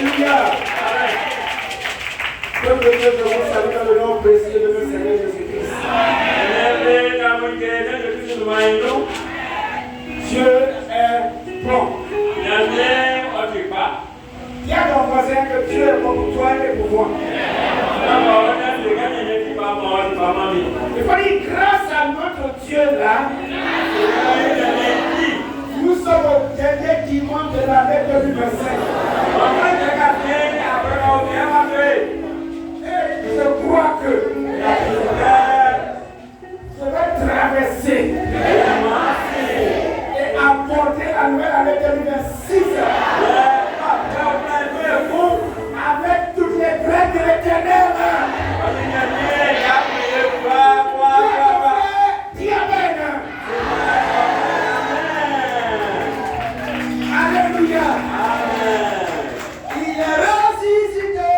Alléluia. Comme le Dieu de vous salue dans le nom précieux de notre Seigneur Jésus-Christ. Dieu est bon. Dis à ton voisin que Dieu est bon pour toi et pour moi. Il faut dire grâce à notre Dieu là, nous sommes au dernier dimanche de l'année 2025. Et je crois que je vais traverser et apporter la nouvelle année 2026 avec toutes les grâces de l'Éternel. Dis Amen. Alléluia. Il est ressuscité.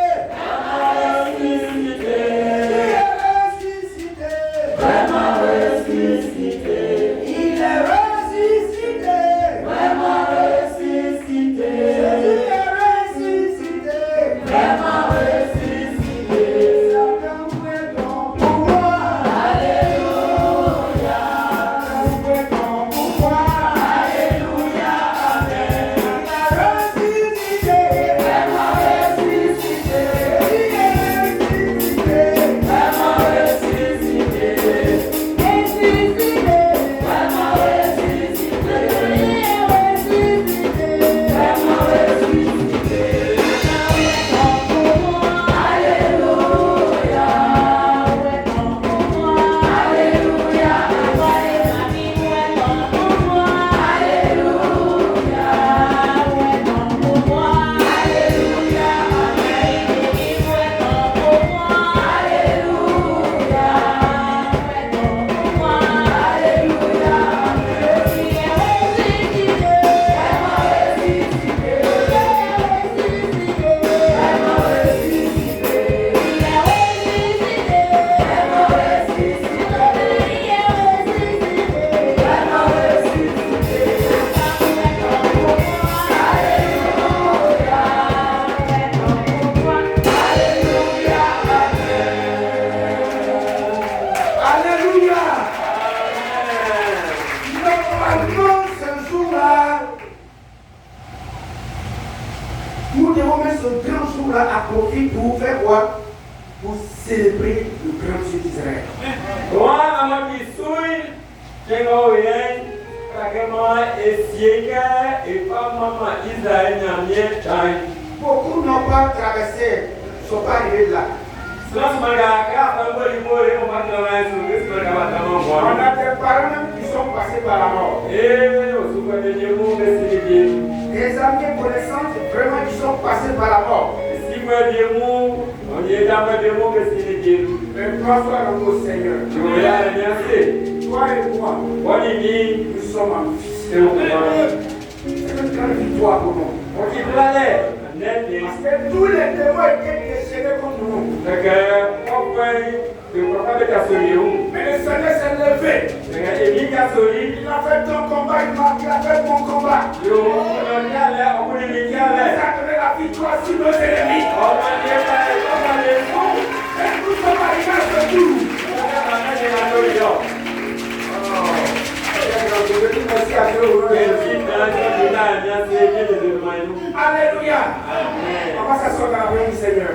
Vraiment ressuscité. Il est ressuscité. Vraiment ressuscité. Jésus est ressuscité. Vraiment ressuscité. Satan est ton pouvoir. Alléluia. Satan est ton pouvoir. Alléluia. Amen. Il est ressuscité. Vraiment ressuscité. Il est ressuscité. Vraiment ressuscité. Nous devons mettre ce grand jour-là à profit pour faire quoi? Pour célébrer le grand Dieu d'Israël. Beaucoup n'ont pas traversé, ne sont pas arrivés là. On a des parents même qui sont passés par la mort. Des amis connaissances vraiment qui sont passés par la mort. Mais grâce à notre Seigneur, toi et moi, nous sommes en fils. C'est une grande victoire pour nous. Parce que tous les démons étaient déchaînés contre nous. Mais le Seigneur s'est levé. Il a fait ton combat, il a fait mon combat. Il nous a donné la victoire sur nos ennemis. Et nous sommes arrivés à ce jour. Alléluia. On va s'asseoir dans la main du Seigneur.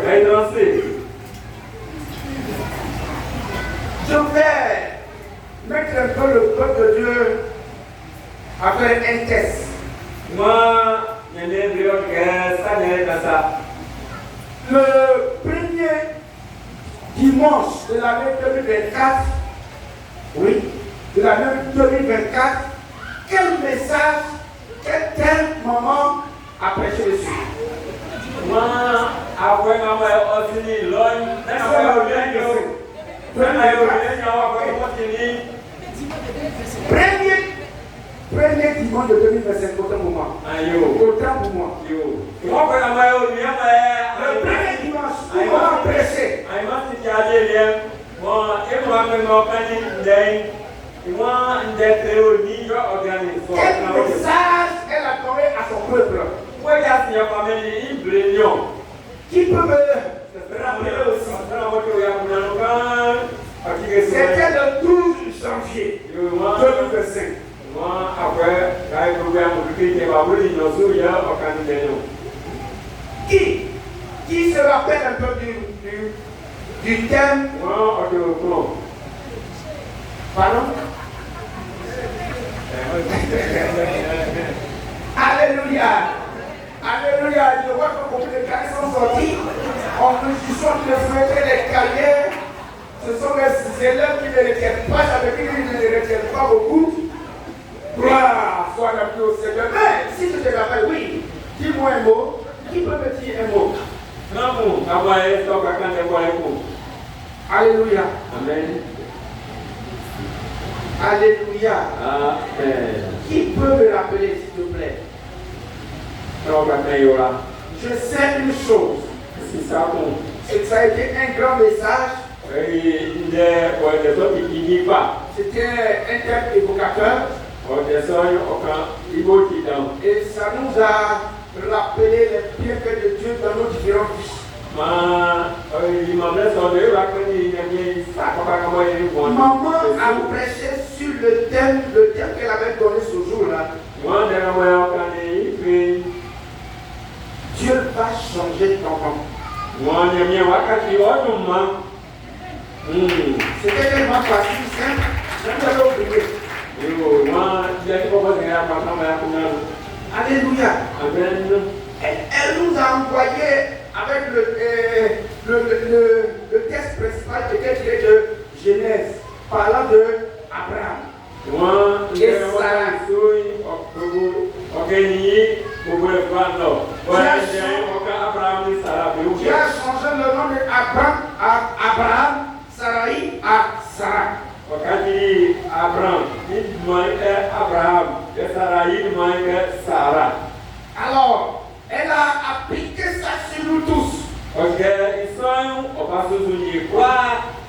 Je vais mettre un peu le peuple de Dieu à faire un test. Le premier dimanche de l'année 2024, oui, de l'année 2024, quel message, quel thème maman a prêché dessus? Premier dimanche de 2025, autant pour moi. Autant pour moi. Le premier dimanche, on va prêcher. Quel message elle a donné à son peuple? Qui peut me rappeler aussi? C'était le 12 janvier 2005. Qui se rappelle un peu du thème? Pardon? Alléluia. Alléluia. Je vois que beaucoup de cahiers sont sortis. Nous sont de souhaiter les cahiers. Ce sont les élèves qui ne retiennent pas. Ça veut dire qu'ils ne retiennent pas beaucoup. Gloire soit la plus au Seigneur. Mais si je te rappelle, oui, dis-moi un mot. Qui peut me dire un mot? Alléluia. Amen. Alléluia. Amen. Qui peut me rappeler, s'il te plaît? Je sais une chose. C'est que ça a été un grand message. C'était un thème évocateur. Et ça nous a rappelé les bienfaits de Dieu dans nos différentes vies. Maman a prêché sur le thème qu'elle avait donné ce jour-là. Dieu va changer ton nom. C'était tellement facile, simple. Je l'avais oublié. Alléluia. Elle nous a envoyé avec le texte principal qui était tiré de Genèse, parlant de Abraham. Et Sarah. Qui a changé le nom de Abraham à Abraham, Sarai à Sarah. Alors, elle a appliqué ça sur nous tous.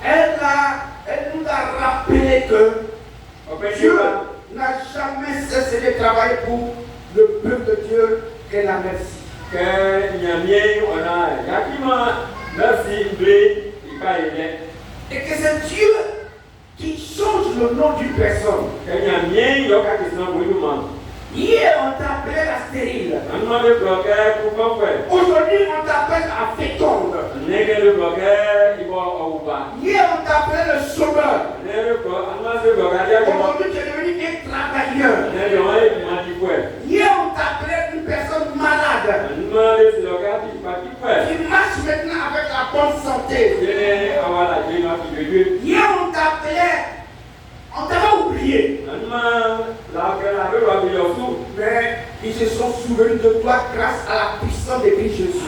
Elle nous a rappelé que Dieu n'a jamais cessé de travailler pour le peuple de Dieu. Qu'elle a merci. Et que c'est Dieu qui change le nom d'une personne. Hier, on t'appelait la stérile. Aujourd'hui, on t'appelle la féconde. Hier, on t'appelait le chômeur. Aujourd'hui, tu es devenu un travailleur. Hier, on t'appelait une personne malade. Tu marches maintenant avec la bonne santé. Hier, on t'appelait. On t'avait oublié. Mais ils se sont souvenus de toi grâce à la puissance de Christ Jésus.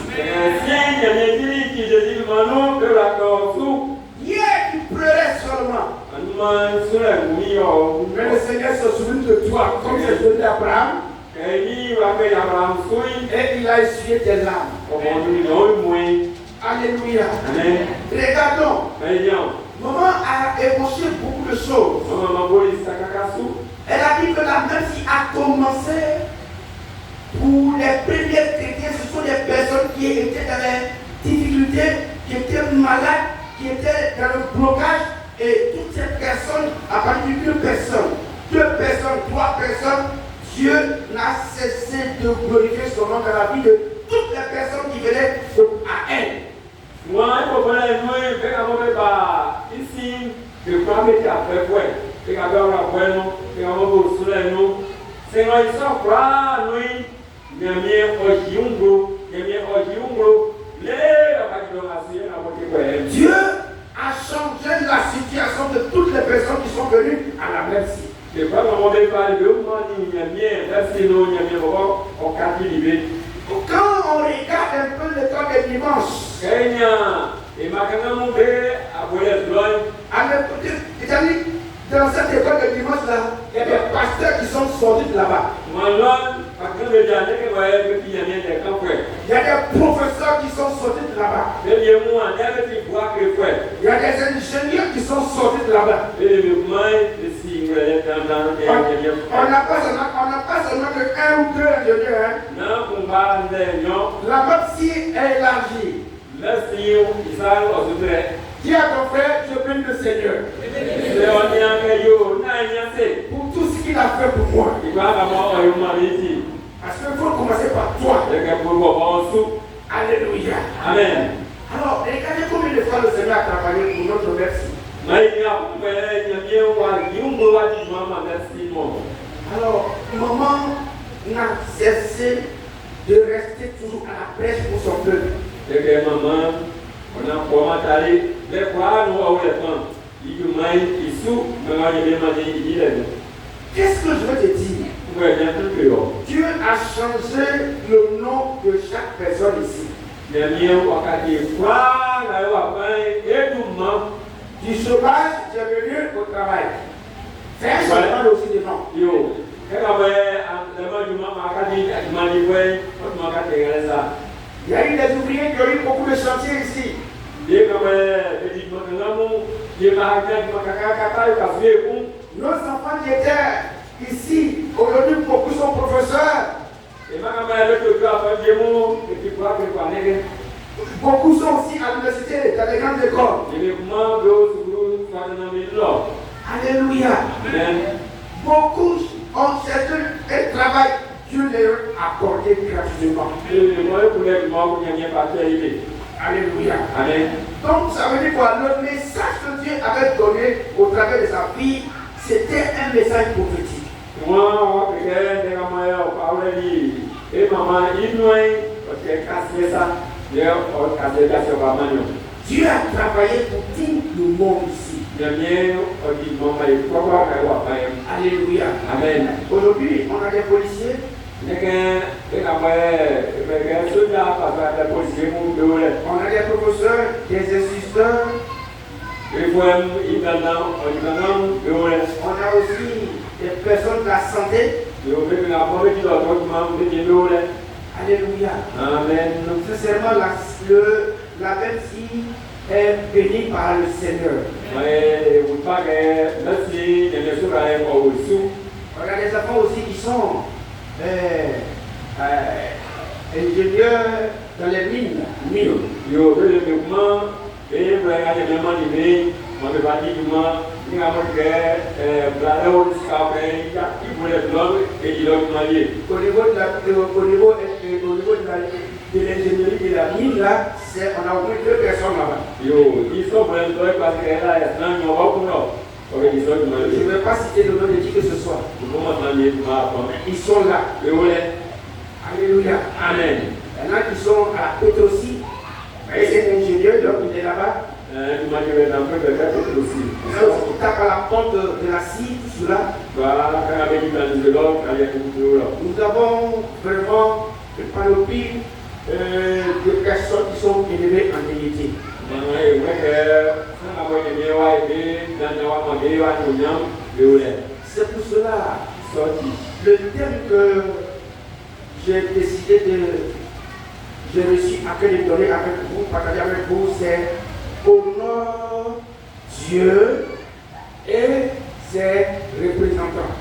Hier, tu pleurais seulement. Mais le Seigneur se souvient de toi comme c'est devenu Abraham. Et il a essuyé tes larmes. Alléluia. Regardons. Maman a évoqué beaucoup de choses. Elle a dit que la merci a commencé pour les premiers chrétiens. Ce sont des personnes qui étaient dans les difficultés, qui étaient malades, qui étaient dans le blocage. Et toutes ces personnes, à partir d'une personne, 2 personnes, 3 personnes, Dieu n'a cessé de glorifier son nom dans la vie de toutes les personnes qui venaient à elle. Dieu a changé la situation de toutes les personnes qui sont venues à la merci. Quand on regarde un peu le temps de dimanche, dans cette école de dimanche là, il y a des pasteurs qui sont sortis de là-bas. Il y a des professeurs qui sont sortis de là-bas. Il y a des ingénieurs qui sont sortis de là-bas. On n'a pas seulement que 1 ou 2 ingénieurs. La même si est élargie. Dis à ton frère, je bénis le Seigneur. Pour tout ce qu'il a fait pour moi. Parce qu'il faut commencer par toi. Alléluia. Amen. Alors, regardez combien de fois le Seigneur a travaillé pour notre merci. Alors, maman n'a cessé de rester toujours à la presse pour son peuple. Qu'est-ce que je veux te dire? Dieu a changé le nom de chaque personne ici. Du chômage, tu es venu au travail. C'est un changement aussi de nom. Il y a eu des ouvriers qui ont eu beaucoup de chantiers ici. Nos enfants qui étaient ici, aujourd'hui beaucoup sont professeurs. Beaucoup sont aussi à l'université, dans les grandes écoles. Alléluia. Amen. Beaucoup ont certains travail, Dieu leur a accordé gratuitement. Alléluia. Amen. Donc ça veut dire quoi? Le message que Dieu avait donné au travers de sa vie, c'était un message prophétique. Dieu a travaillé pour tout le monde ici. Alléluia. Amen. Aujourd'hui, on a des policiers. On a des professeurs, des instituteurs. On a aussi des personnes de la santé. Alléluia. Amen. Sincèrement, la belle fille est bénie par le Seigneur. On a des enfants aussi qui sont ingénieurs dans les mines. De l'ingénierie de la mine, là, on a au moins 2 personnes là-bas. Je ne vais pas citer le nom de qui que ce soit. Ils sont là. Alléluia. Amen. Il y en a qui sont à la côte aussi. C'est un ingénieur, donc il est là-bas. On tape à la porte de la scie, tout cela. Nous avons vraiment une panoplie de personnes qui sont élevées en dignité. C'est pour cela le thème que j'ai décidé j'ai reçu à cœur de donner avec vous, partager avec vous, c'est honore Dieu et ses représentants.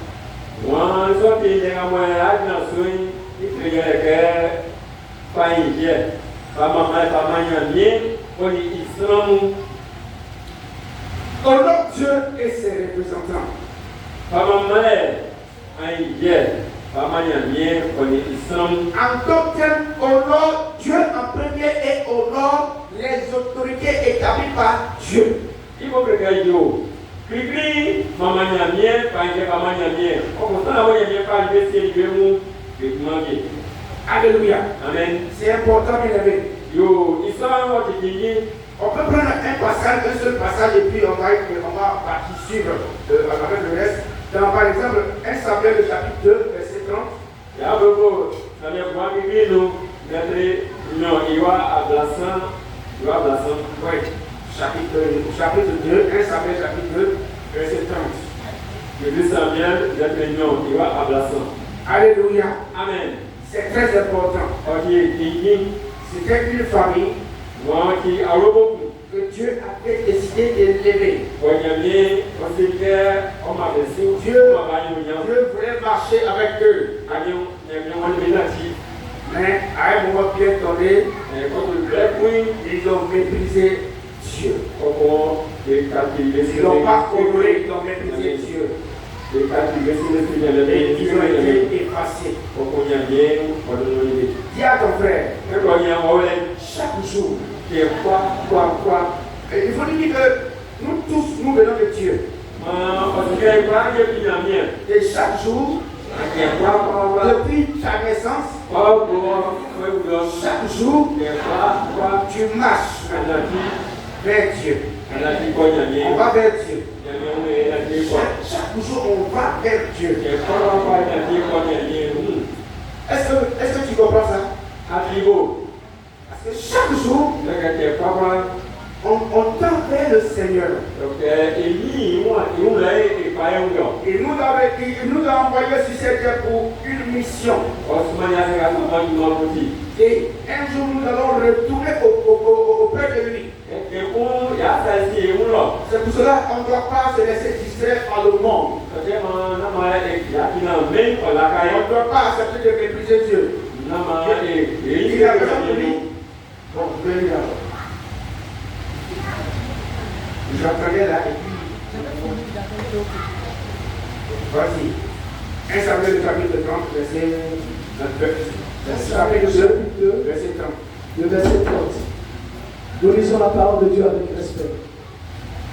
Honore Dieu et ses représentants. En d'autres termes, honore Dieu en premier et honore les autorités établies par Dieu. Alléluia. Amen. C'est important, bien aimé. On peut prendre un seul passage et puis on va partir suivre avec le reste. Dans, par exemple, 1 Samuel, le chapitre 2, verset 30. Oui. Chapitre 2, 1 Samuel, chapitre 2, verset 30. Alléluia. Amen. C'est très important. C'était une famille que Dieu a décidé d'élever. Dieu voulait marcher avec eux. Mais à un moment bien donné, ils ont méprisé Dieu. Ils n'ont pas honoré, ils ont méprisé Dieu. Et ils ont été effacés. Dis à ton frère, chaque jour, il faut dire que nous tous, nous venons de Dieu. Et chaque jour, depuis ta naissance, chaque jour, tu marches vers Dieu. On va vers Dieu. Chaque jour, on va vers Dieu. Est-ce que tu comprends ça? Parce que chaque jour, on tend vers le Seigneur. Il nous a envoyé sur cette terre pour une mission. Et un jour, nous allons retourner auprès de lui. C'est pour cela qu'on ne doit pas se laisser distraire par le monde. On ne doit pas accepter de mépriser Dieu. Il a besoin de lui. Bon, je vais lui d'abord. J'entendais là et puis. Voici. 1 Samuel chapitre 30, verset 29. Chapitre 2, verset 30. Le verset 30. Nous lisons la parole de Dieu avec respect.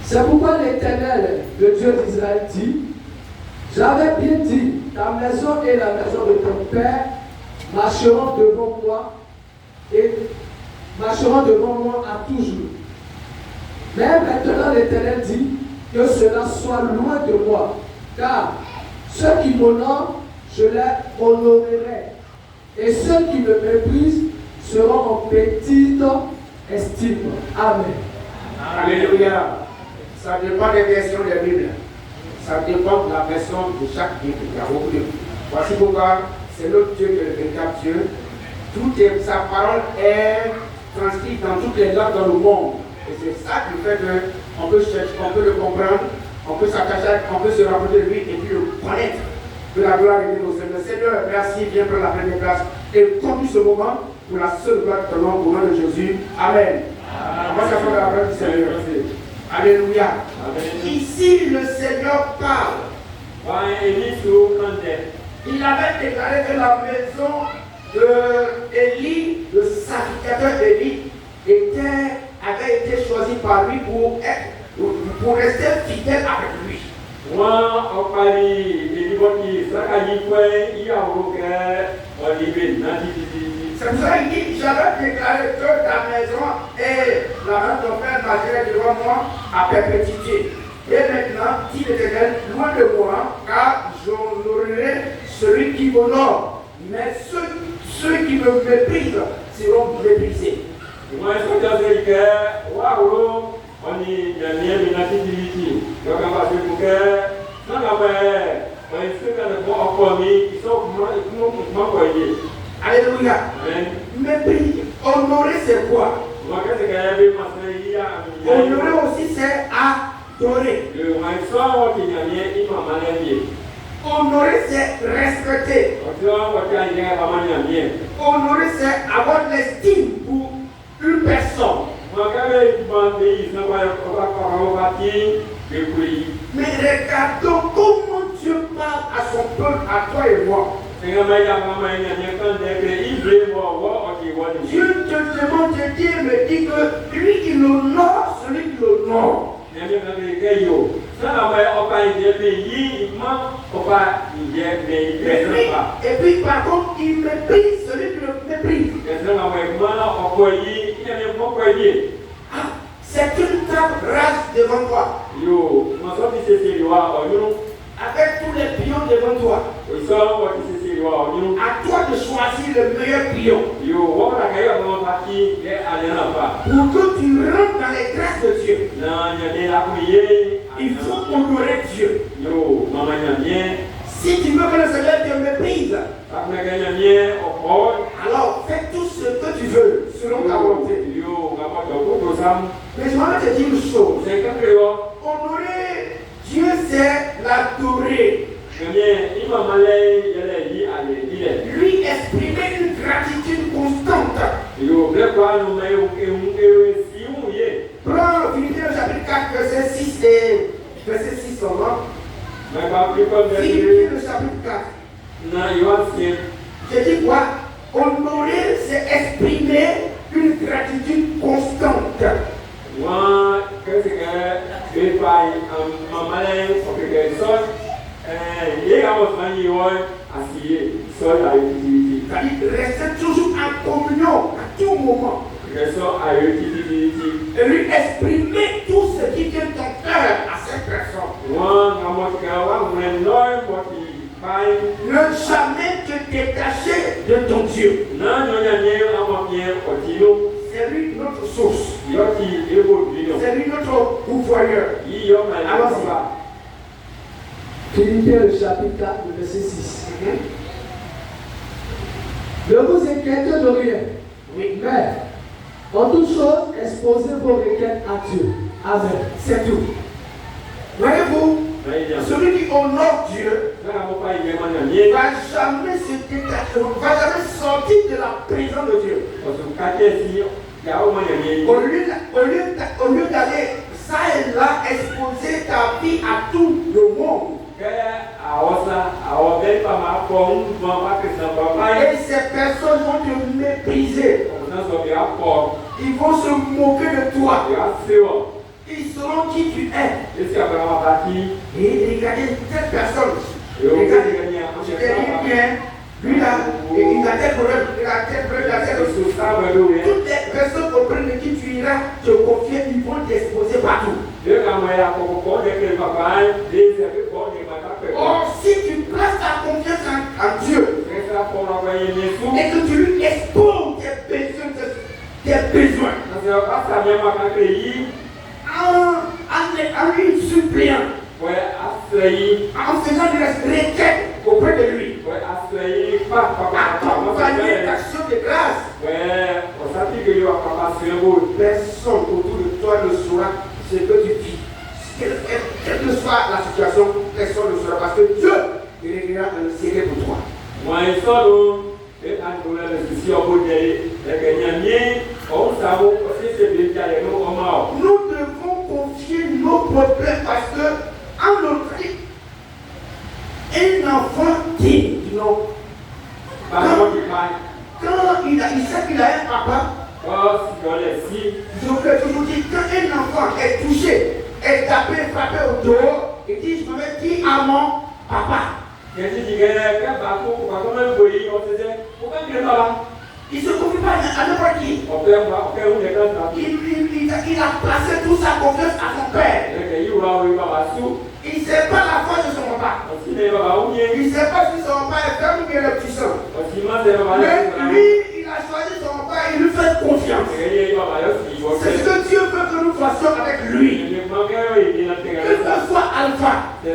C'est pourquoi l'Éternel, le Dieu d'Israël, dit: j'avais bien dit, ta maison et la maison de ton père marcheront devant moi et marcheront devant moi à toujours. Mais maintenant l'Éternel dit que cela soit loin de moi, car ceux qui m'honorent, je les honorerai, et ceux qui me méprisent seront en petite estime. Amen. Alléluia. Ça dépend des versions de la Bible. Ça dépend de la version de chaque Bible. Il y a beaucoup de... Voici pourquoi c'est notre Dieu qui est le véritable Dieu. Sa parole est transcrite dans toutes les langues dans le monde. Et c'est ça qui fait qu'on peut chercher, on peut le comprendre, on peut s'attacher, on peut se rapprocher de lui et puis le connaître. Que la gloire est au Seigneur. Seigneur, merci, viens prendre la première place et conduis ce moment pour la seule gloire de ton nom, au nom de Jésus. Amen. On va s'apprendre la parole du Seigneur. Alléluia. Amen. Ici, le Seigneur parle. Il avait déclaré que la maison d'Élie, le sacrificateur Élie, avait été choisi par lui pour rester fidèle avec lui. C'est pour ça qu'il dit: j'avais déclaré que ta maison et la maison de ton père marcheraient devant moi à perpétuité. Et maintenant, dit l'Éternel, loin de moi, car j'honorerai celui qui m'honore. Mais ceux qui me méprisent seront méprisés. Alléluia. Mépris. Honorer, c'est quoi? Honorer aussi, c'est adorer. Honorer, c'est respecter. Honorer, c'est avoir l'estime pour une personne. Mais regardons comment Dieu parle à son peuple, à toi et moi. Dieu te demande, Dieu me dit que lui il honore celui qui l'honore. Et puis par contre, il méprise celui qui le méprise. C'est une trappe rase devant toi. Avec tous les pions devant toi. À toi de choisir le meilleur pion. Pour que tu rentres dans les grâces de Dieu, il faut honorer Dieu. Si tu veux que le Seigneur te méprise, alors fais tout ce que tu veux selon ta volonté. manger. Mais je vais te dire une chose. Honorer Dieu, c'est l'adorer. Lui exprimer une gratitude constante. Prends Philippiens chapitre 4, verset 6 et verset 6 seulement. Philippiens chapitre 4. Je dis quoi? Honorer, c'est exprimer une gratitude constante. C'est-à-dire rester toujours en communion à tout moment. Et lui exprimer tout ce qui vient de ton cœur à cette personne. Ne jamais te détacher de ton Dieu. C'est lui notre source. C'est lui notre pourvoyeur. Allons-y. Philippiens le chapitre 4, le verset 6. Ne vous inquiétez de rien. Oui. Mais, en toute chose, exposez vos requêtes à Dieu. Amen. C'est tout. Voyez-vous, celui qui honore Dieu ne va jamais se détacher, ne va jamais sortir de la présence de Dieu. Au lieu d'aller ça et là exposer ta vie à tout le monde. Et ces personnes vont te mépriser. Ils vont se moquer de toi. Ils sauront qui tu es. Et regardez cette personne. Regardez, je t'ai dit bien. Lui là, il a tel problème, il a tel problème, il a tel problème. Toutes les personnes auprès de qui tu iras te confier, ils vont t'exposer partout. Or, si tu places ta confiance en Dieu et que tu lui exposes tes besoins, en lui suppliant, en faisant des requêtes auprès de lui, accompagner d'action de grâce, personne autour de toi ne saura ce que tu vis. Quelle que soit la situation, personne ne saura parce que Dieu réglera un secret pour toi. Nous devons confier nos problèmes parce que en notre vie, un enfant dit non. Quand il sait qu'il a un papa, je peux toujours dire quand un enfant est touché, est tapé, frappé au dos, il dit je me mets qui à mon papa. Il ne se confie pas à n'importe qui. Il a placé toute sa confiance à son père. Il ne sait pas la foi de son papa. Il ne sait pas si son papa est ferme ou bien est puissant. Mais lui, il a choisi son papa et il lui fait confiance. C'est ce que Dieu veut que nous fassions avec lui. Que ce soit Alpha et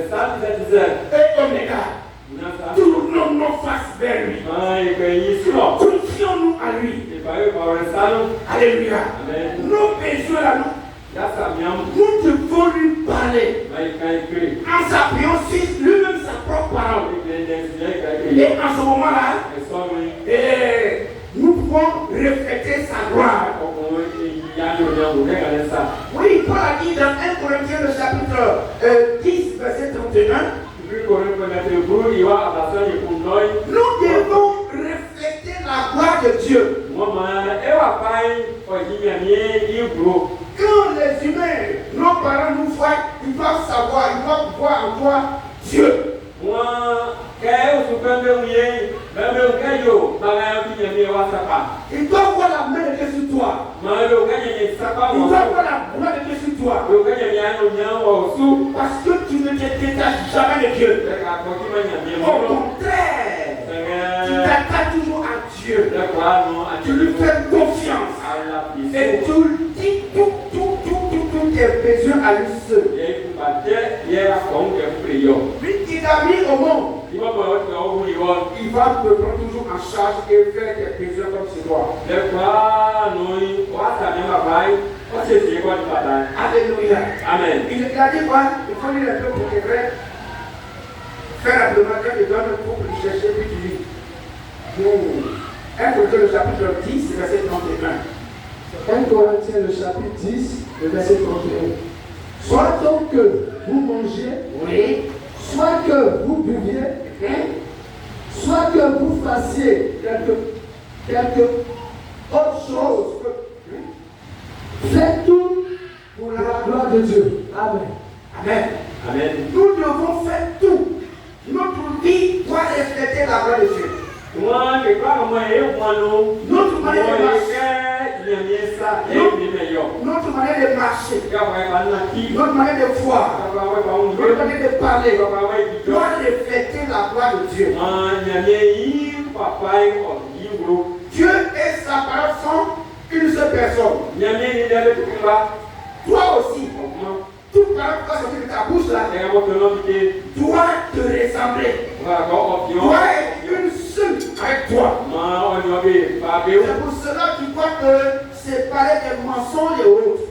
Omega. Tournons nos faces vers lui. Confions-nous à lui. Alléluia. Nos besoins là, nous devons lui parler en s'appuyant sur lui-même sa propre parole. Et en ce moment-là, nous pouvons refléter sa gloire. Oui, Paul a dit dans 1 Corinthiens le chapitre 10, verset 31. Nous devons refléter la gloire de Dieu. Quand les humains, nos parents nous voient, ils doivent savoir, ils doivent voir en toi Dieu. Ils doivent voir la main de Dieu sur toi. Ils doivent voir la gloire de Dieu sur toi. Parce que tu ne te détaches jamais de Dieu. Au contraire, tu t'attaches toujours à Dieu. Tu lui fais confiance. Et tu dis tous tes besoins à lui seul. Lui qui t'a mis au monde, il va te prendre toujours en charge et faire tes besoins comme c'est toi. Alléluia. Amen. Il a dit quoi? Il faut lire un peu pour que vrai. Faire rapidement quand il donne le pour chercher, puis tu lis. 1 Corinthiens le chapitre 10, verset 31. 1 Corinthiens le chapitre 10, le verset 31. Soit donc que vous mangiez, oui. Soit que vous buviez, soit que vous fassiez quelque autre chose. Faites tout pour la gloire de Dieu. Amen. Amen. Amen. Nous devons faire tout. Notre vie doit refléter la gloire de Dieu. Notre manière de marcher. Notre manière de marcher. Notre manière de voir. Notre manière de parler doit refléter la gloire de Dieu. Dieu et sa parole sont une seule personne. Toi aussi, toute parole qui va sortir de ta bouche là doit te ressembler. Doit être une seule avec toi. C'est pour cela que tu dois te séparer des mensonges et autres.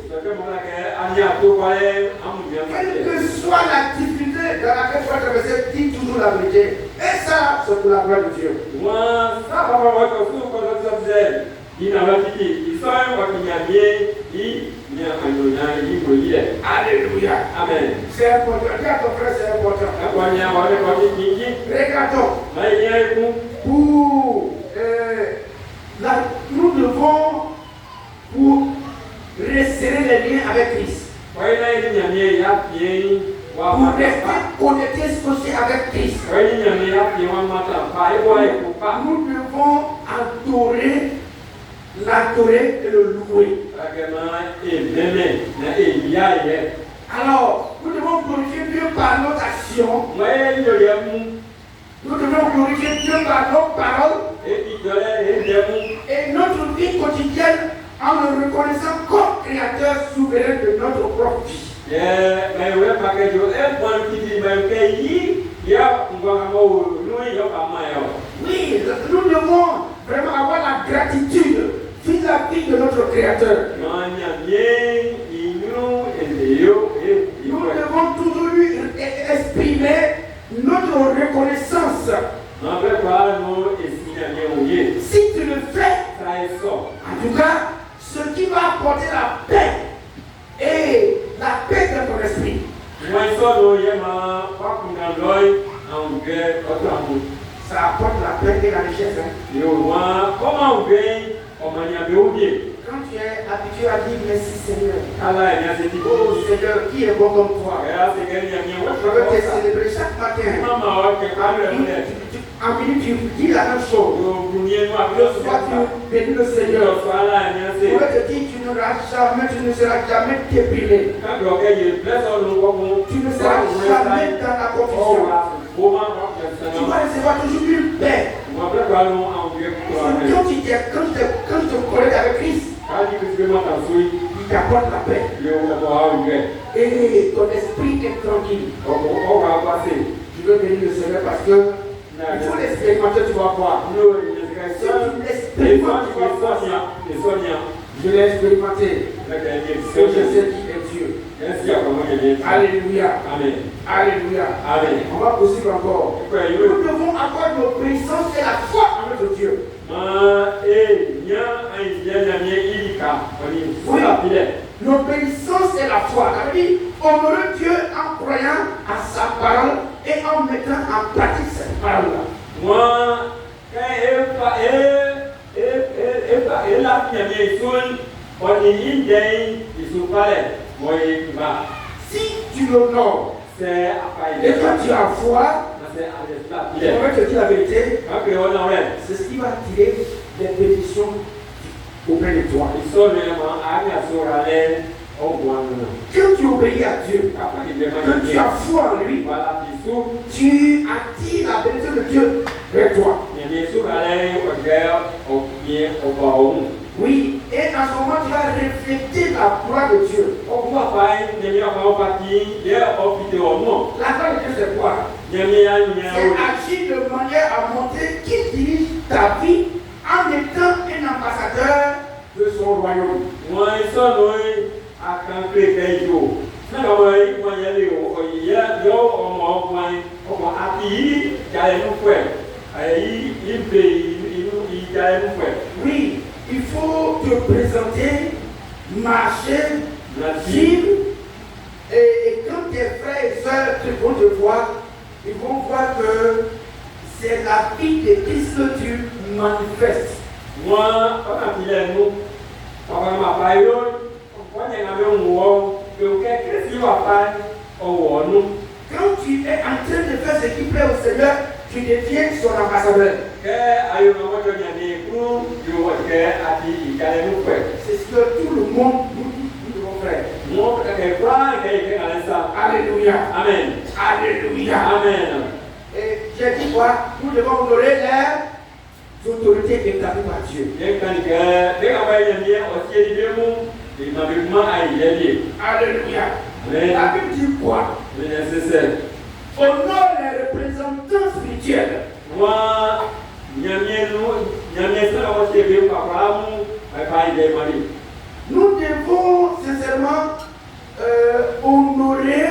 Quelle que soit la difficulté dans laquelle tu vas traverser, dis toujours la vérité. Et ça, c'est pour la gloire de Dieu. Alléluia. Amen. C'est important. Dis à ton frère, c'est important. Regardons. Nous devons, pour resserrer les liens avec Christ, pour rester connectés aussi avec Christ, nous devons l'adorer et le louer. Alors, nous devons glorifier Dieu par notre action. Nous devons glorifier Dieu par nos paroles et notre vie quotidienne en le reconnaissant comme créateur souverain de notre propre vie. Oui, nous devons vraiment avoir la gratitude vis-à-vis de notre créateur. Nous devons toujours lui exprimer notre reconnaissance. Si tu le fais, en tout cas, ce qui va apporter la paix et la paix dans ton esprit. Ça apporte la paix et la richesse. Quand tu es habitué à dire merci Seigneur. Oh Seigneur, qui est bon comme toi? Je veux te célébrer chaque matin. En minute, tu dis la même chose. Le soir, tu bénis le Seigneur. Je veux te dire, tu ne seras jamais déprimé. Tu ne seras jamais dans la confusion. Tu vas recevoir toujours une paix. Quand tu te connectes avec Christ, il t'apporte la paix. Et ton esprit est tranquille. Je veux bénir le Seigneur parce que il faut l'expérimenter, tu vas voir. Si tu l'expérimentes, tu vas voir ça. Je l'ai expérimenté. Et je sais qui est Dieu. Alléluia. Amen. Alléluia. Amen. On va poursuivre encore. Nous devons avoir l'obéissance et la foi en notre Dieu. Oui. L'obéissance et la foi. Ça veut dire honorer Dieu en croyant à sa parole et en mettant en pratique cette parole-là. Si tu l'honores et quand tu as foi, on va te dire la vérité, c'est ce qui va attirer les bénédictions auprès de toi. Quand tu obéis à Dieu, quand tu as foi en lui, tu attires la bénédiction de Dieu vers toi. Oui, et à ce moment tu vas refléter la gloire de Dieu. La gloire de Dieu c'est quoi? C'est agir de manière à montrer qu'il dirige ta vie en étant un ambassadeur de son son royaume. Moi, ils sont loin à quand créer jour. Ça va y moi y aller il y a on appuyer d'aller nous faire. Oui, il faut te présenter, marcher, vivre. Et quand tes frères et sœurs vont te voir, ils vont voir que c'est la vie de Christ que tu manifestes. Moi, quand il est nous, on va m'appeler, on va y aller au monde, qu'est-ce qu'il va faire au monde? Quand tu es en train de faire ce qui plaît au Seigneur, tu deviens son ambassadeur. C'est ce que tout le monde nous devons faire. Alléluia. Amen. Alléluia. Amen. Et j'ai dit quoi? Nous devons honorer les autorités établies par Dieu. Alléluia. Amen. La Bible dit quoi? Honore les représentants spirituels. Nous devons sincèrement honorer,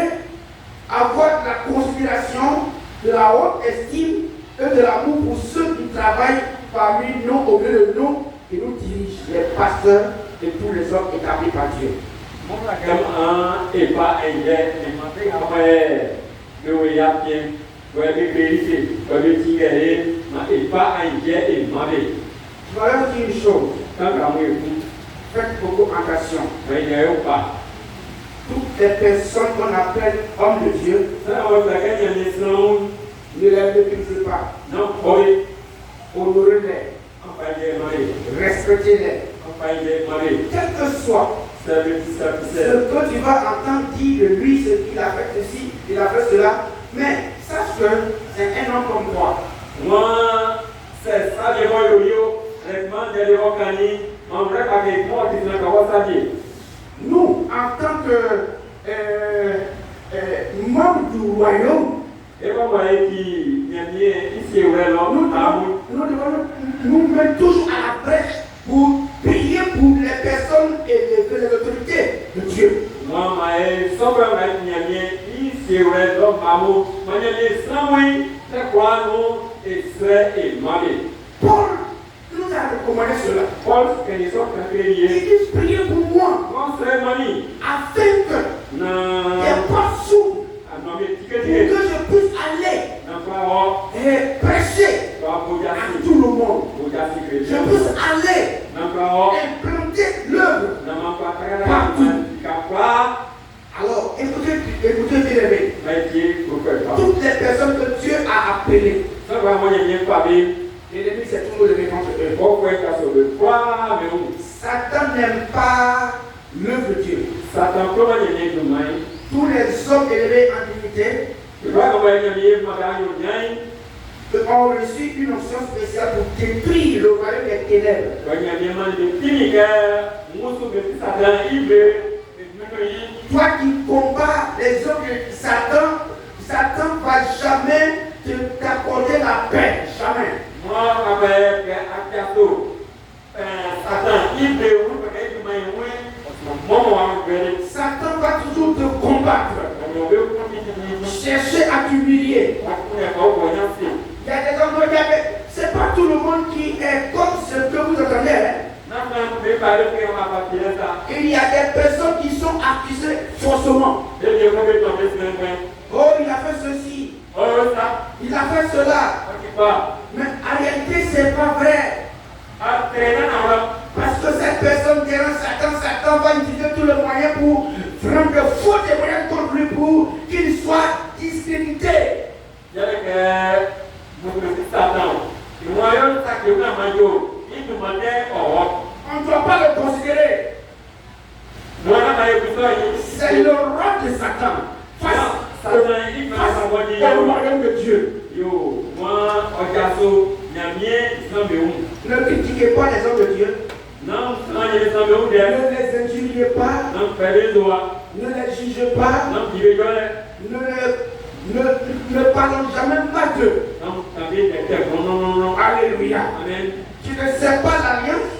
avoir de la considération, de la haute estime et de l'amour pour ceux qui travaillent parmi nous, au milieu de nous, qui nous dirigent, les pasteurs et tous les hommes établis par Dieu. Je vais vous dire une chose. Faites beaucoup attention. Toutes les personnes qu'on appelle hommes de Dieu, ne les méprisez pas. Honorez-les. Respectez-les. Quel que soit ce que tu vas entendre dire de lui, ce qu'il a fait ceci, il a fait cela, mais sache que c'est un homme comme toi. Moi, c'est ça, les moyens, Nous, en tant que membres du royaume, nous devons nous mettre toujours à la brèche pour prier pour les personnes et les autorités de Dieu. Paul nous a recommandé cela. Il dit priez pour moi afin que les portes s'ouvrent pour que je puisse aller et prêcher à tout le monde. Je puisse aller implanter l'œuvre partout. Alors, écoutez bien aimé. Toutes les personnes que Dieu a appelées, l'ennemi s'est toujours levé contre eux. Satan n'aime pas l'œuvre de Dieu. Tous les hommes élevés en dignité ont reçu une onction spéciale pour détruire le royaume des ténèbres. Toi qui combats les hommes de Satan, Satan ne va jamais t'accorder la paix. Jamais. Satan va toujours te combattre. Chercher à t'humilier. Il y a des endroits, c'est pas tout le monde qui est comme ce que vous entendez. Il y a des personnes qui sont accusées faussement. Oh, il a fait ceci. Il a fait cela. Mais en réalité, c'est pas vrai. Parce que cette personne dérange Satan va utiliser tous les moyens pour prendre de faux témoignages contre lui pour qu'il soit discrédité. On ne doit pas le considérer. C'est le roi de Satan face au royaume de Dieu. Ne critiquez pas les hommes de Dieu. Ne les injuriez pas. Ne les jugez pas. Ne parlons jamais pas d'eux. Alléluia. Amen. Tu ne sais pas l'alliance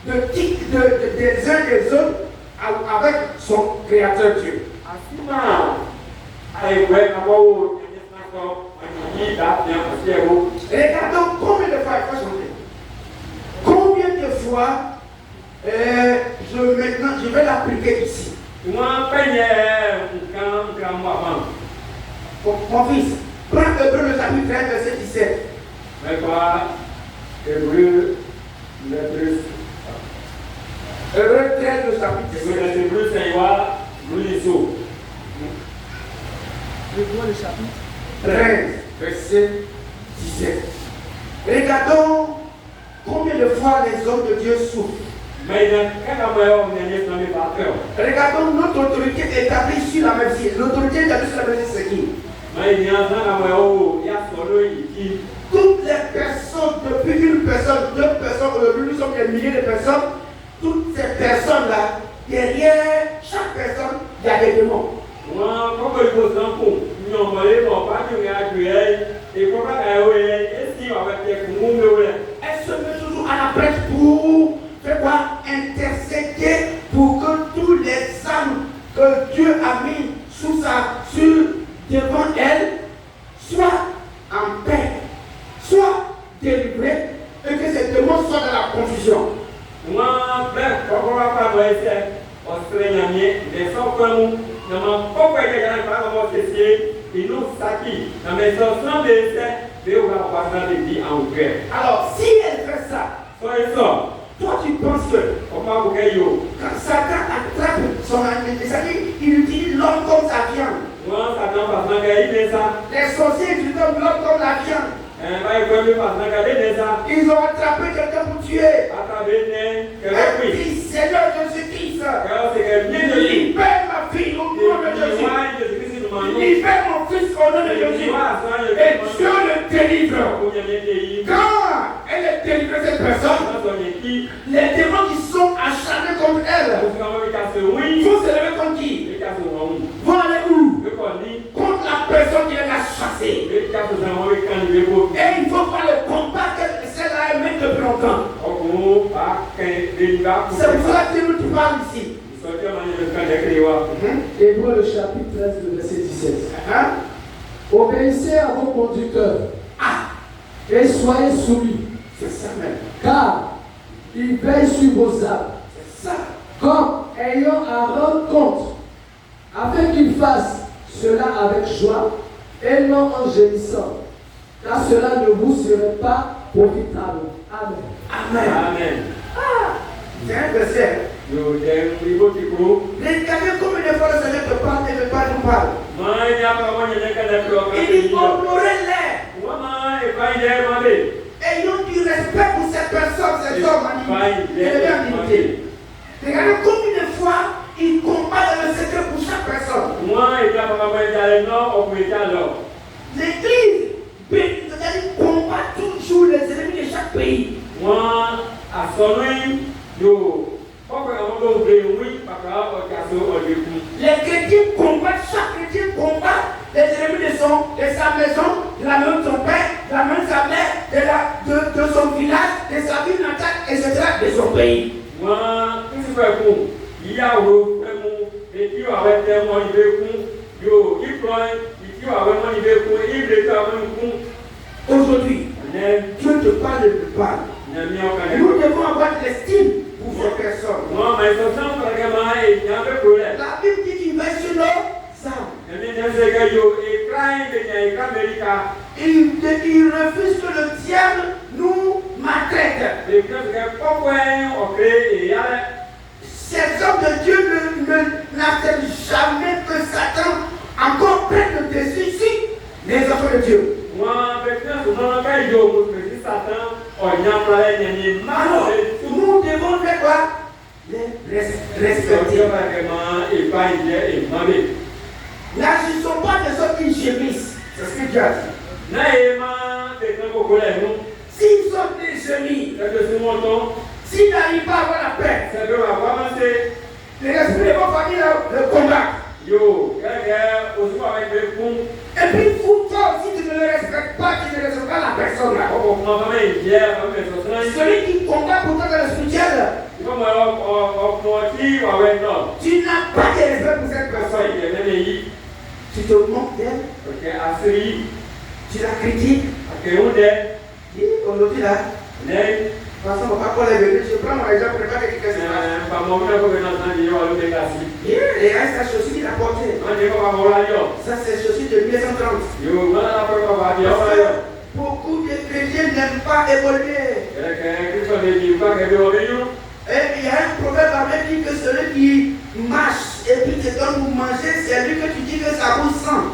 de qui des uns et des autres avec son Créateur Dieu. Regardons combien de fois il faut changer. Combien de fois maintenant je vais l'appliquer ici. Mon fils, prends Hébreux le chapitre 13, verset 17. Hébreux 13, le chapitre 17. Hébreux le chapitre 13, verset 17. Regardons combien de fois les hommes de Dieu souffrent. Regardons notre autorité établie sur la Messie. L'autorité établie sur la Messie, c'est qui? Toutes les personnes, depuis une personne, deux personnes, aujourd'hui nous sommes des milliers de personnes, toutes ces personnes-là, derrière chaque personne, il y a des démons. Elle se met toujours à la presse pour faire quoi? Intercéder pour que tous les âmes que Dieu a mis devant elle soient en paix, soient délivrés et que ces démons soient dans la confusion. Alors, si elle fait ça, toi tu penses que quand Satan attrape son ami, c'est-à-dire il utilise l'homme comme sa viande. Les sorciers utilisent l'homme comme la viande. Ils ont attrapé quelqu'un pour tuer. Et puis, Seigneur Jésus-Christ, libère ma fille au nom de Jésus. Libère mon fils au nom de Jésus. Et Dieu le délivre. Quand elle est délivrée, cette personne, les démons qui sont acharnés contre elle vont se lever contre qui? Vont aller où? Contre la personne qui les a chassés. Et il faut pas le combat que celle-là est même depuis longtemps. C'est pour ça que nous parlons ici. Hébreux le chapitre 13, le verset 17. Obéissez à vos conducteurs et soyez soumis. C'est ça même. Car ils veillent sur vos âmes. C'est ça. Comme ayant à rendre compte, afin qu'ils fassent cela avec joie et non en gémissant, car cela ne vous serait pas profitable. Amen. Amen. Amen. C'est un verset. Regardez combien de fois le Seigneur te parle et ne pas nous parle. Il dit honorez-les. Ayons du respect pour cette personne, cet homme animé. Regardez combien de fois il combat dans le secret pour chaque personne. L'Église combat toujours les ennemis de chaque pays. Les chrétiens combattent, chaque chrétien combat les ennemis de sa maison, de la maison de son père, de la maison de sa mère, de son village, de sa ville natale, etc., de son pays. Aujourd'hui, Dieu te parle et te parle. Nous devons avoir de l'estime pour ces personnes. La Bible dit qu'il va sur nos âmes. Il refuse que le diable nous maltraite. Ces hommes de Dieu n'acceptent jamais que Satan encore prenne le dessus sur les enfants de Dieu. Alors, nous devons faire quoi? Les respecter. N'agissons pas de ceux qui gémissent. C'est ce que Dieu a dit. S'ils sont des gémis, s'ils n'arrivent pas à avoir la paix, les esprits de vos familles le combattent. Et puis pour toi, si tu ne le respectes pas, tu ne respectes pas la personne là. Celui qui combat pour toi dans le spirituel, Tu n'as pas de respect pour cette personne. Tu te moques d'elle. Tu la critiques. Et aujourd'hui là, de toute façon, on va pas les venir. Je prends mon exemple, regarde quelqu'un qui se passe. Et sa chaussure qu'il a portée. Ça, c'est chaussure de 1930. Beaucoup de chrétiens n'aiment pas évoluer. Et il y a un proverbe avec qui que celui qui marche et puis te donne pour manger, c'est lui que tu dis que ça vous sent.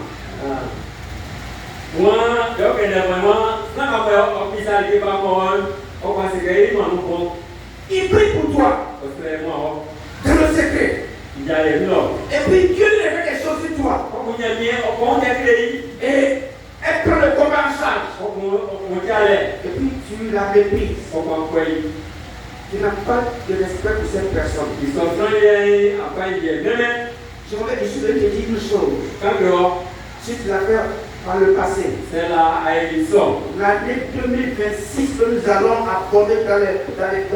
Il prie pour toi. Dans le secret. Et puis Dieu lui fait des choses sur toi. Et elle prend le combat en charge. Et puis tu la méprises. Tu n'as pas de respect pour cette personne. Je voudrais juste te dire une chose. Si tu l'as fait par le passé, l'année 2026 que nous allons aborder dans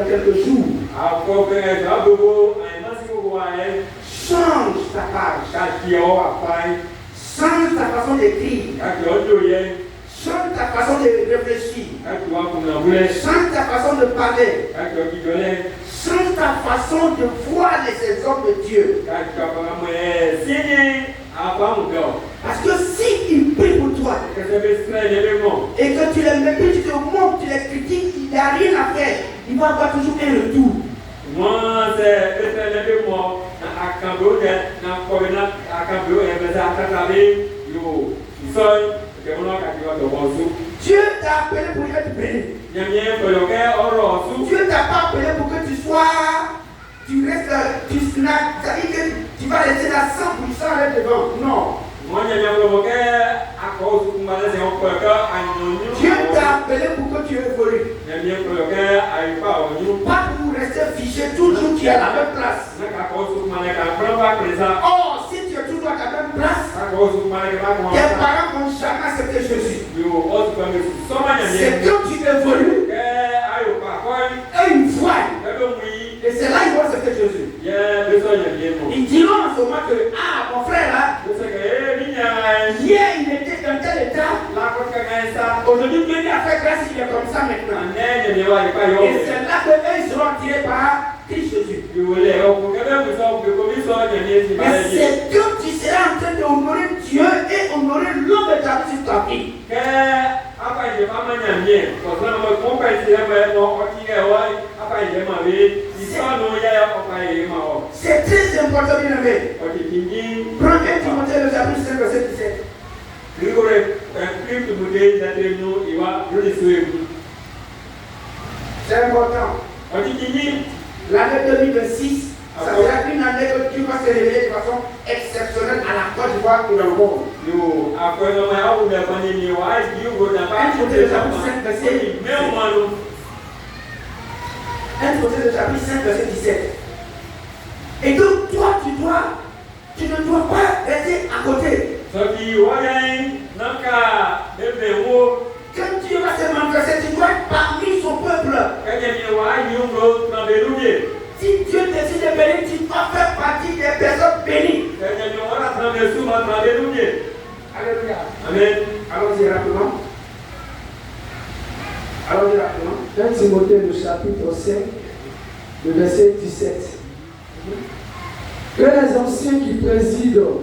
quelques jours, change ta page, change ta façon d'écrire, change ta façon de réfléchir, change ta façon de parler, change ta façon de voir les hommes de Dieu. Parce que s'ils prient pour toi et que tu les méprises, tu te montres, tu les critiques, il n'y a rien à faire. Il va avoir toujours un retour. Dieu t'a appelé pour être béni. Dieu t'a pas appelé pour que tu restes, tu snacks, c'est-à-dire que tu vas rester là 100% là devant. Non. Dieu t'a appelé pour que tu évolues. Pas pour rester figé toujours qui est à la même place. Oh, si tu es toujours à la même place, tes parents vont jamais accepter Jésus. C'est quand tu évolues, et ils voient. Et c'est là qu'ils vont accepter Jésus. Ils diront en ce moment que, ah, mon frère là, hier il était dans tel état, aujourd'hui Dieu lui a fait grâce, il est comme ça maintenant. Et c'est là qu'eux ils seront attirés par Christ Jésus. Mais c'est quand tu seras en train d'honorer Dieu et honorer l'homme établi sur ta vie. C'est très important, bien aimé. Prends 1 Timothée le chapitre 5, verset 17. C'est important. L'année 2026, ça sera une année que Dieu va se révéler de façon exceptionnelle à la Côte d'Ivoire et dans le monde. 1 Timothée le chapitre 5, verset 17. Et donc toi, tu ne dois pas rester à côté. Quand Dieu va se manifester, tu dois être parmi son peuple. Si Dieu décide de bénir, tu dois faire partie des personnes bénies. Alléluia. Amen. Allons-y rapidement. 1 Timothée le chapitre 5, le verset 17. Que les anciens qui président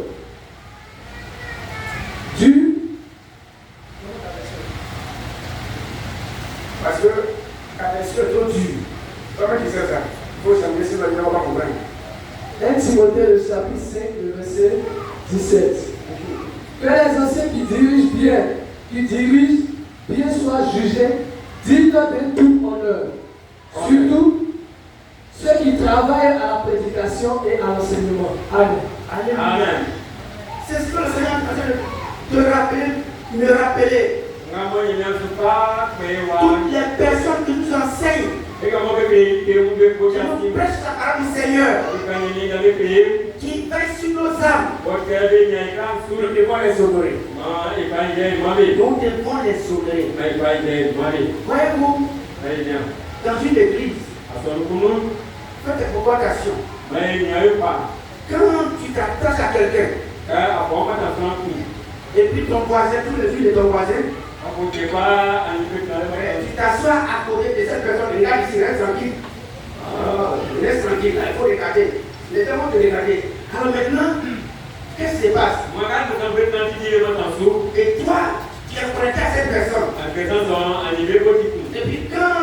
du... Parce que la version est trop dure. Comment tu sais ça? Il faut s'amener sur le niveau, on va comprendre. 1 Timothée le chapitre 5, le verset 17. Que les anciens qui dirigent bien soient jugés, dignes de tout honneur. Surtout ceux qui travaillent à la prédication et à l'enseignement. Amen. Amen. C'est ce que le Seigneur est en train de me rappeler. Toutes les personnes qui nous enseignent, qui nous prêchent la parole du Seigneur, qui veillent sur nos âmes, nous devons les honorer. Nous devons les honorer. Voyez-vous, dans une église, Quand tu es provocation, Mais il n'y a eu pas. quand tu t'attaches à quelqu'un, et puis ton voisin, tous les filles de ton voisin, tu t'assois à côté de cette personne, regarde ici, reste tranquille. Reste tranquille, il faut regarder. Les gens vont te regarder. Alors maintenant, qu'est-ce qui se passe? Et toi, tu es connecté à cette personne. Et puis quand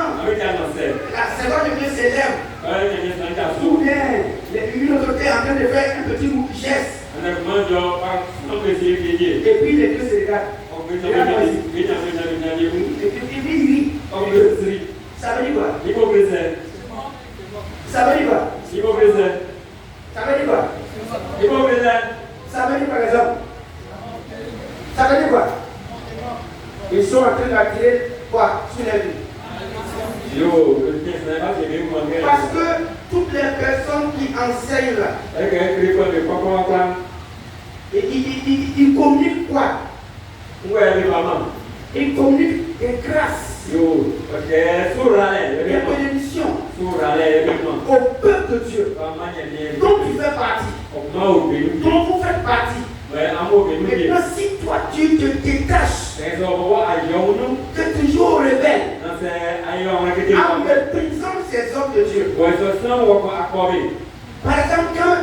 la seconde de Dieu s'élève, soudain, une autre est en train de faire un petit geste. Et puis les deux se regardent. Et puis lui, ça veut dire quoi? Ça veut dire quoi? Ça veut dire quoi? Ça veut dire par exemple? Ça veut dire quoi? Ils sont en train d'attirer quoi? Sur les vies. Parce que toutes les personnes qui enseignent là, ils communiquent quoi? Ils communiquent des grâces, des bénédictions au peuple de Dieu, dont tu fais partie, dont vous faites partie. Maintenant, si toi tu te détaches, que tu joues au rebelle, en méprisant ces hommes de Dieu. Par exemple, quand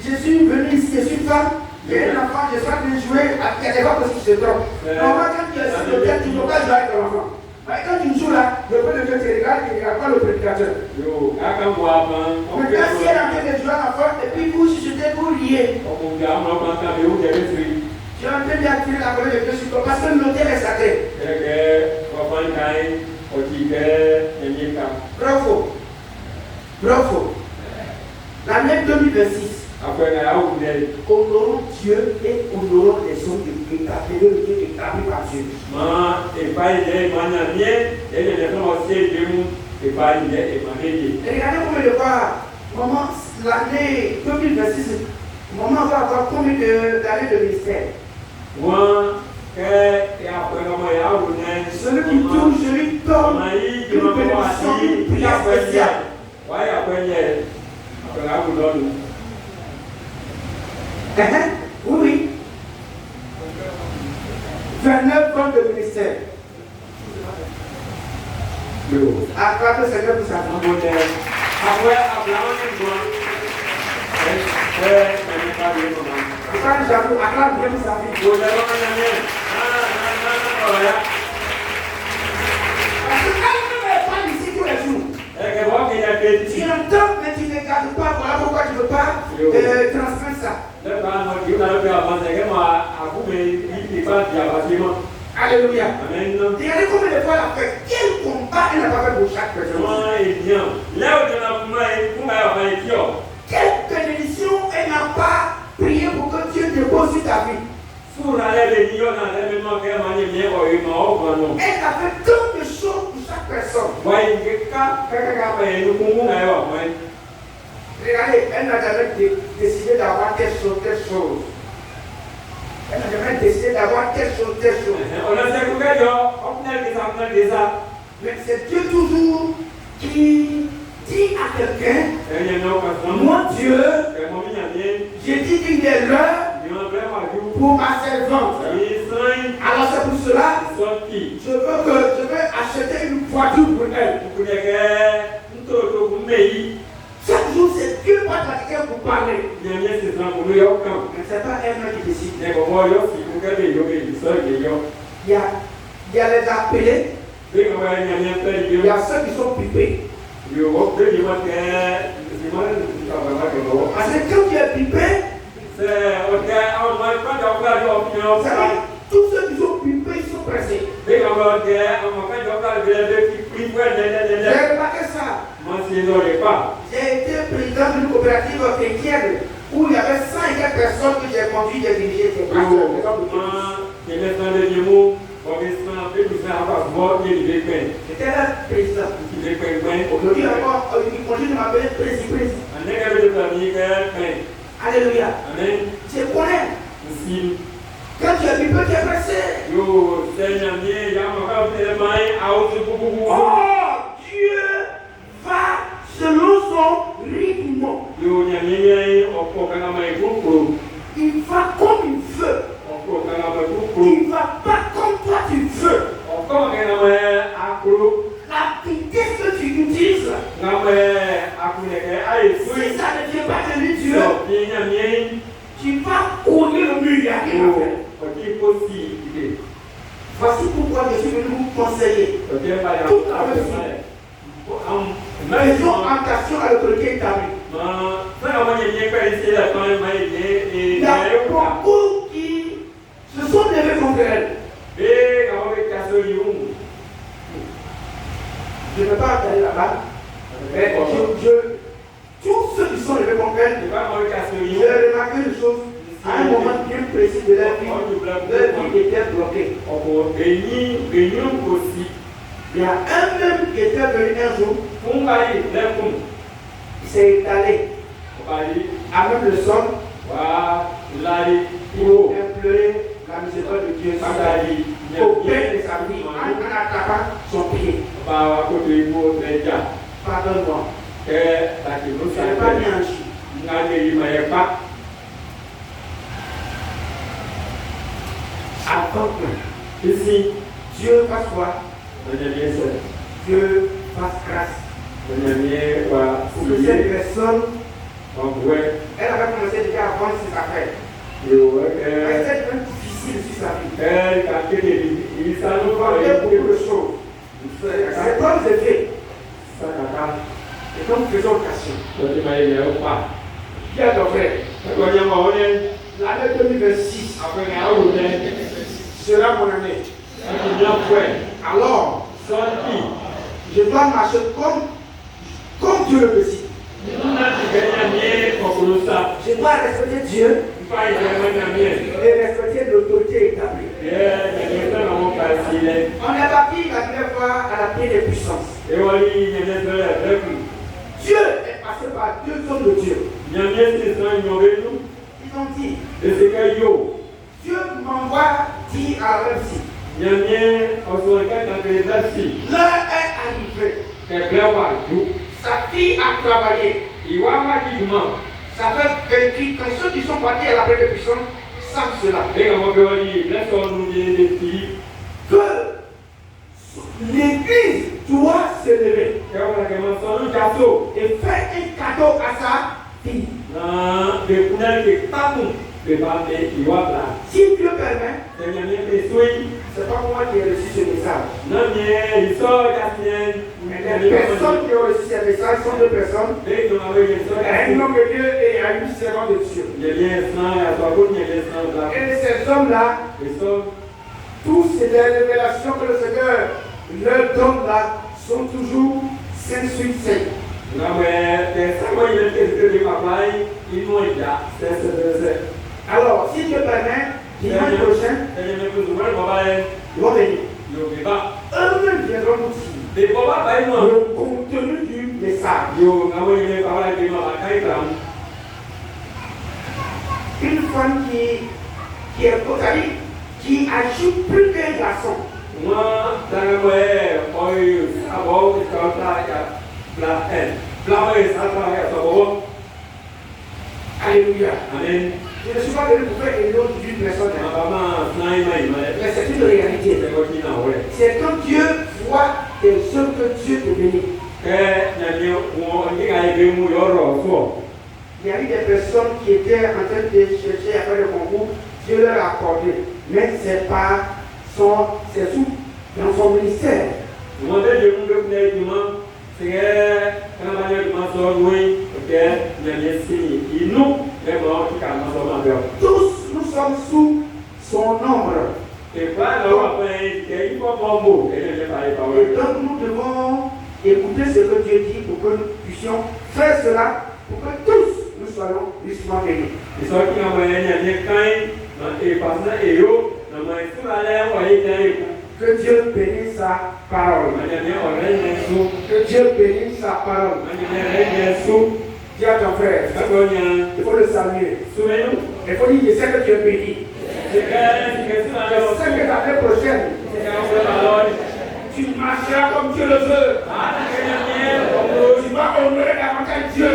Jésus est venu ici, je suis femme, j'ai un enfant, je suis en train de jouer avec des gens parce qu'ils se trompent. Normalement, quand tu es sur le terrain, tu ne peux pas jouer avec ton enfant. Mais quand tu joues là, le peuple de Dieu te regarde, il ne regarde pas le prédicateur. Maintenant, si elle est en train de jouer à l'enfant, et puis vous chuchotez, vous riez. Tu es en train d'attirer la colère de Dieu sur toi parce que l'autel est sacré. Bravo. Bravo. L'année 2026. Honorons Dieu et honorons les hommes établis par Dieu. Et regardez combien de fois, maman, l'année 2026, maman va avoir combien d'années de ministère? Celui qui tourne, je lui donne une bénédiction, une prière spéciale. Oui. 29 ans de ministère. Acclame le Seigneur pour sa vie. Acclame Dieu pour sa vie. Parce que elle-même est pas ici tous les jours. Tu entends, mais tu ne gardes pas. Voilà pourquoi tu ne veux pas transmettre ça. Alléluia. Regardez combien de fois elle a fait. Quel combat elle n'a pas fait pour chaque personne. Quelle bénédiction elle n'a pas prié pour que Dieu dépose sur ta vie. Elle a fait tant de choses pour chaque personne. Regardez, elle n'a jamais décidé d'avoir telle chose. Elle n'a jamais décidé d'avoir telle chose. Mais c'est Dieu toujours qui dit à quelqu'un, moi Dieu, j'ai dit qu'il est l'heure pour ma servante. Alors c'est pour cela, je veux acheter une voiture pour elle. Chaque jour, c'est Dieu qui va quelqu'un pour parler. Mais ce n'est pas elle qui décide. Il y a les appelés. Il y a ceux qui sont pipés. Parce que quand tu es pipé, tous ceux qui sont pipés, ils sont pressés. J'ai remarqué ça. J'ai été président d'une coopérative chrétienne où il y avait 5 personnes que j'ai conduit et dirigé. J'étais là président. Aujourd'hui encore, il continue de m'appeler président. Alléluia. Je connais. Quand tu es pipé, tu es pressé. Oh, Dieu va selon son rythme. Il va comme il veut. Il ne va pas comme toi tu veux. La vitesse que tu utilises, si ça ne vient pas de lui, Dieu, tu vas courir le mur, il n'y a rien à faire. Voici pourquoi je suis venu vous conseiller. Toute la vie. Faisons attention à l'autorité établie. Il y a beaucoup qui se sont levés contre elle. Je ne vais pas aller là-bas. Mais tous ceux qui sont levés contre elle, j'ai remarqué une chose. À un moment bien précis de leur vie était bloquée. Il y a un même qui était venu un jour. Il s'est étalé à même le sol pour implorer la miséricorde de Dieu au père de sa vie en attrapant son pied. Pardonne-moi. Je n'ai pas mis un chien. Avant que Dieu fasse quoi? Dieu fasse grâce. Pour que cette personne, elle avait commencé déjà à vendre ses affaires. Elle était très difficile sur sa vie. Il vendait beaucoup de choses. C'est comme c'est fait. Et comme faisons occasion. Qui a ton frère? L'année 2026 sera mon année. Alors, je dois marcher comme Dieu le décide. Je dois respecter Dieu et respecter l'autorité établie. On est parti la première fois à la pied des puissances. Dieu est passé par deux hommes de Dieu. Ils ont dit, Dieu m'envoie dire à Ramsi. L'heure est arrivée. Sa fille a travaillé. Ça fait 28 ans. Ceux qui sont partis à la paix de puissance savent cela. Que l'église doit se lever et faire un cadeau à sa fille. Si Dieu permet, c'est pas moi qui ai reçu ce message. Mais les personnes qui ont reçu ce message sont deux personnes. Un homme de Dieu et un servant de Dieu. Et ces hommes-là, tous ces révélations que le Seigneur leur donne là sont toujours 5 sur 5. Alors, si Dieu permet, dimanche prochain, ils vont venir. Eux-mêmes viendront nous dire le contenu du message. Une femme qui est potable, qui ajoute plus qu'un garçon. Alléluia. Amen. Je ne suis pas venu pour faire une autre d'une personne. Mais c'est une réalité. C'est quand Dieu voit des œuvres que Dieu te bénit. Il y a eu des personnes qui étaient en train de chercher à faire le concours. Dieu leur a accordé. Mais c'est pas c'est sous dans son ministère. Tous nous sommes sous son ombre. Et donc nous devons écouter ce que Dieu dit pour que nous puissions faire cela, pour que tous nous soyons justement bénis. Que Dieu bénisse sa parole. Que Dieu bénisse sa parole. Dis à ton frère, il faut le saluer. Il faut dire, je sais que tu es béni. Je sais que l'année prochaine, tu marcheras comme Dieu le veut. Tu vas honorer davantage Dieu.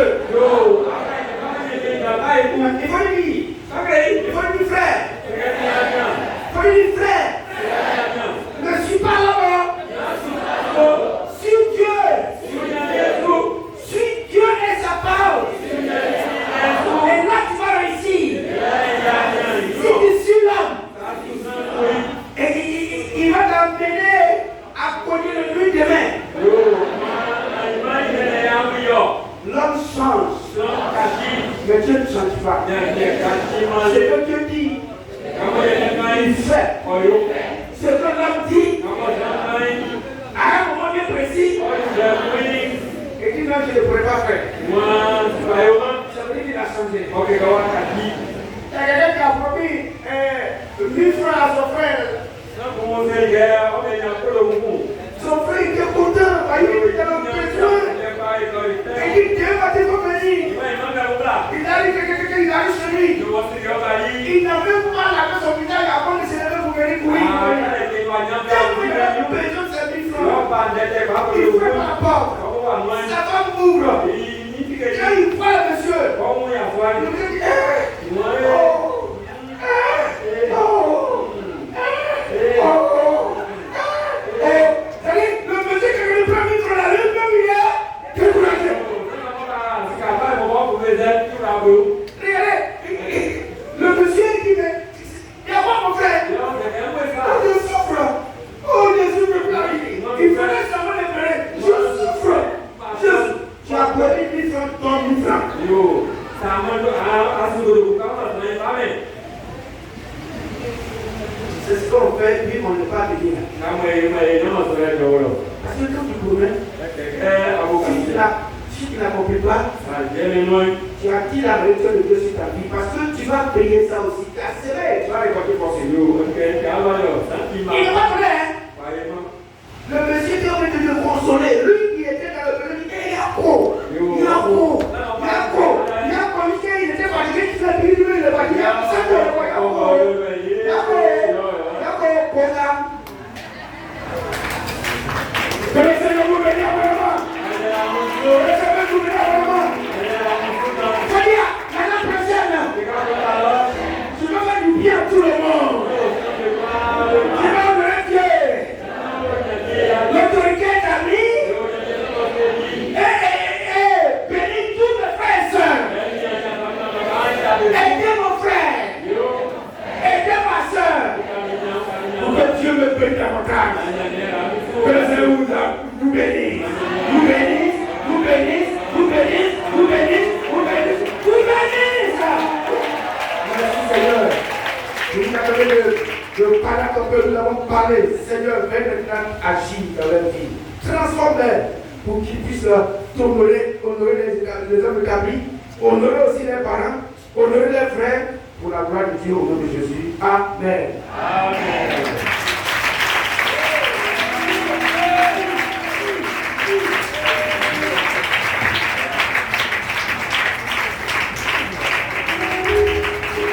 Mais Dieu ne change pas. Ce que Dieu dit, il fait. Ce que l'homme dit, à un moment bien précis, et dit non, je ne pourrais pas faire. Ça veut dire qu'il a changé. Il y a quelqu'un qui a promis 1000 francs à son frère. Son frère était content, il était dans le besoin. Et il dit Dieu va te bénir. Il arrive chez lui. Il n'a même pas lavé son visage avant de se lever pour venir courir. Quand il a besoin de ses 1000 francs, il fait la porte. Sa femme ouvre. Quand il voit le monsieur, il lui dit le monsieur qui lui prend 1000 francs, la lune, même il est découragé. Regardez, le monsieur dit mais il y a pas mon frère. Oh, je souffre. Oh, je souffre. Il fallait savoir les frères. Je souffre. Tu as perdu 10 francs, ton 1000 francs. C'est ce qu'on fait, puis on ne peut pas venir. Parce que quand tu promets, si tu n'accomplis pas, tu attires la réaction de Dieu sur ta vie. Parce que tu vas payer ça aussi. Tu as serré, tu vas récolter pour ce jour. Il n'est pas vrai. Le monsieur qui a envie de le consoler, lui qui était dans le pays, il a quoi? Il a quoi? Il était fatigué, il s'est pris, lui, il est fatigué. Laissez-le vous venir vraiment. Laissez-le vous venir vraiment. C'est-à-dire, l'année prochaine, je vais faire du bien à tout le monde. Je vais honorer Dieu. L'autorité est à lui. Et bénis tous mes frères et sœurs. Aidez mon frère. Aidez ma sœur. Pour que Dieu me bénisse davantage. Que le Seigneur vous bénisse. Vous bénisse. Vous bénisse. Vous bénisse. Vous bénisse. Vous bénisse. Vous bénisse. Merci Seigneur. Je vous appelle le parler comme nous avons parlé. Seigneur, viens maintenant agir dans leur vie. Transforme-les pour qu'ils puissent t'honorer, honorer les hommes établis, honorer aussi les parents, honorer les frères, pour la gloire de Dieu au nom de Jésus. Amen. Amen.